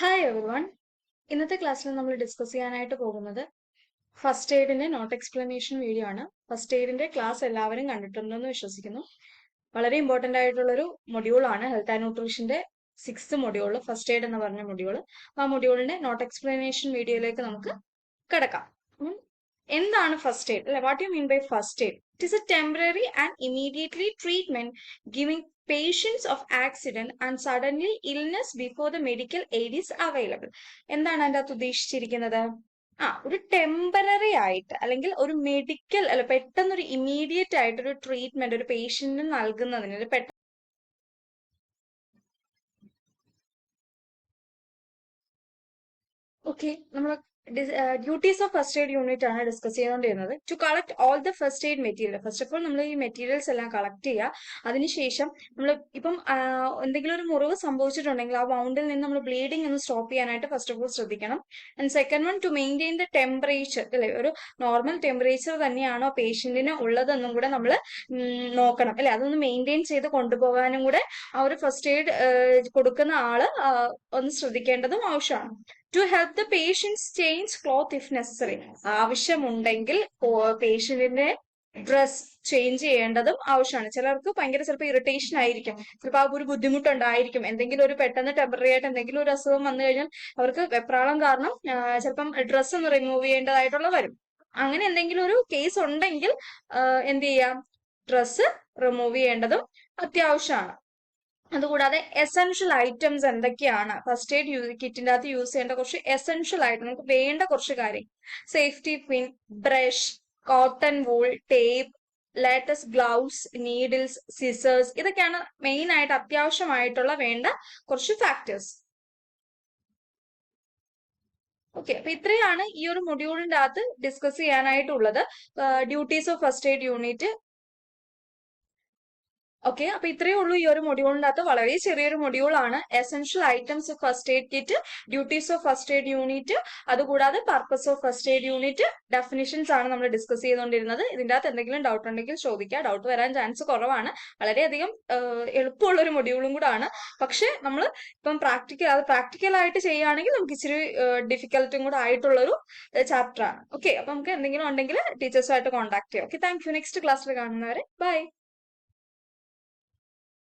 Hi everyone. ഇന്നത്തെ ക്ലാസ്സിൽ നമ്മൾ ഡിസ്കസ് ചെയ്യാനായിട്ട് പോകുന്നത് ഫസ്റ്റ് എയ്ഡിന്റെ നോട്ട് എക്സ്പ്ലനേഷൻ വീഡിയോ ആണ്. ഫസ്റ്റ് എയ്ഡിന്റെ ക്ലാസ് എല്ലാവരും കണ്ടിട്ടുണ്ടെന്ന് വിശ്വസിക്കുന്നു. വളരെ ഇമ്പോർട്ടന്റ് ആയിട്ടുള്ളൊരു മൊഡ്യൂളാണ് ഹെൽത്ത് ആൻഡ് ന്യൂട്രീഷന്റെ 6th മൊഡ്യൂൾ, ഫസ്റ്റ് എയ്ഡ് എന്ന് പറഞ്ഞ മൊഡ്യൂൾ. ആ മൊഡ്യൂളിന്റെ നോട്ട് എക്സ്പ്ലനേഷൻ വീഡിയോയിലേക്ക് നമുക്ക് കിടക്കാം. എന്താണ് ഫസ്റ്റ് എയ്ഡ് അല്ലെ? What you mean by first aid? It is a temporary and immediately treatment giving patients of accident and suddenly illness before the medical aid is available. എന്താണ് അതിൻ്റെ അകത്ത് ഉദ്ദേശിച്ചിരിക്കുന്നത്? ഒരു ടെമ്പററി ആയിട്ട് അല്ലെങ്കിൽ ഒരു മെഡിക്കൽ അല്ല, പെട്ടെന്നൊരു ഇമീഡിയറ്റ് ആയിട്ട് ഒരു ട്രീറ്റ്മെന്റ് ഒരു പേഷ്യന്റിന് നൽകുന്നതിന് ഓക്കെ, നമ്മൾ duties of first aid unit ആണ് ഡിസ്കസ് ചെയ്തുകൊണ്ടിരുന്നത്. To collect all the first aid material. First of all നമ്മൾ ഈ മെറ്റീരിയൽസ് എല്ലാം കളക്ട് ചെയ്യുക. അതിനുശേഷം നമ്മൾ ഇപ്പം എന്തെങ്കിലും ഒരു മുറിവ് സംഭവിച്ചിട്ടുണ്ടെങ്കിൽ ആ വൗണ്ടിൽ നിന്ന് നമ്മൾ ബ്ലീഡിംഗ് ഒന്ന് സ്റ്റോപ്പ് ചെയ്യാനായിട്ട് ഫസ്റ്റ് ഓഫ് ഓൾ ശ്രദ്ധിക്കണം. And second one, to maintain the temperature അല്ലെ, ഒരു നോർമൽ ടെമ്പറേച്ചർ തന്നെയാണോ പേഷ്യന്റിന് ഉള്ളതെന്നും കൂടെ നമ്മൾ നോക്കണം അല്ലെ. അതൊന്ന് മെയിൻറ്റെയിൻ ചെയ്ത് കൊണ്ടുപോകാനും കൂടെ ആ ഒരു ഫസ്റ്റ് എയ്ഡ് കൊടുക്കുന്ന ആള് ഒന്ന് ശ്രദ്ധിക്കേണ്ടതും ആവശ്യമാണ്. To help the patients change cloth if necessary. ആവശ്യമുണ്ടെങ്കിൽ പേഷ്യന്റിന്റെ ഡ്രസ് ചേഞ്ച് ചെയ്യേണ്ടതും ആവശ്യമാണ്. ചിലർക്ക് ഭയങ്കര ചിലപ്പോൾ ഇറിറ്റേഷൻ ആയിരിക്കും, ചിലപ്പോൾ ആ ഒരു ബുദ്ധിമുട്ടുണ്ടായിരിക്കും. എന്തെങ്കിലും ഒരു പെട്ടെന്ന് ടെമ്പററി ആയിട്ട് എന്തെങ്കിലും ഒരു അസുഖം വന്നു കഴിഞ്ഞാൽ അവർക്ക് വെപ്രാളം കാരണം ചിലപ്പം ഡ്രസ്സ് ഒന്ന് റിമൂവ് ചെയ്യേണ്ടതായിട്ടുള്ള വരും. അങ്ങനെ എന്തെങ്കിലും ഒരു കേസ് ഉണ്ടെങ്കിൽ എന്ത് ചെയ്യാം, ഡ്രസ്സ് റിമൂവ് ചെയ്യേണ്ടതും അത്യാവശ്യമാണ്. അതുകൂടാതെ എസെൻഷ്യൽ ഐറ്റംസ് എന്തൊക്കെയാണ് ഫസ്റ്റ് എയ്ഡ് കിറ്റിന്റെ അകത്ത് യൂസ് ചെയ്യേണ്ട കുറച്ച് എസെൻഷ്യൽ ആയിട്ട് നമുക്ക് വേണ്ട കുറച്ച് കാര്യം: safety pin, brush, cotton wool, tape, latex gloves, needles, scissors. ഇതൊക്കെയാണ് മെയിൻ ആയിട്ട് അത്യാവശ്യമായിട്ടുള്ള വേണ്ട കുറച്ച് ഫാക്ടേഴ്സ്. ഓക്കെ, അപ്പൊ ഇത്രയാണ് ഈ ഒരു മൊഡ്യൂളിന്റെ അകത്ത് ഡിസ്കസ് ചെയ്യാനായിട്ടുള്ളത്. Duties of first aid unit. Okay, അപ്പൊ ഇത്രയേ ഉള്ളൂ ഈ ഒരു മൊഡ്യൂളിന്റെ അകത്ത്. വളരെ ചെറിയൊരു മൊഡ്യൂളാണ്. Essential items of first aid kit, duties of first aid unit, അതുകൂടാതെ purpose of first aid unit, definitions ആണ് നമ്മൾ ഡിസ്കസ് ചെയ്തുകൊണ്ടിരുന്നത്. ഇതിന്റെ അകത്ത് എന്തെങ്കിലും ഡൗട്ട് ഉണ്ടെങ്കിൽ ചോദിക്കുക. ഡൗട്ട് വരാൻ ചാൻസ് കുറവാണ്. വളരെയധികം എളുപ്പമുള്ള ഒരു മൊഡ്യൂളും കൂടെ ആണ്. പക്ഷെ നമ്മൾ ഇപ്പം പ്രാക്ടിക്കലായിട്ട് ചെയ്യുകയാണെങ്കിൽ നമുക്ക് ഇച്ചിരി ഡിഫിക്കൽട്ടും കൂടെ ആയിട്ടുള്ളൊരു ചാപ്റ്റർ ആണ്. ഓക്കെ, അപ്പൊ നമുക്ക് എന്തെങ്കിലും ഉണ്ടെങ്കിൽ ടീച്ചേഴ്സുമായിട്ട് കോൺടാക്ട് ചെയ്യാം. Okay, thank you. നെക്സ്റ്റ് ക്ലാസ്സിൽ കാണുന്നവരെ ബൈ.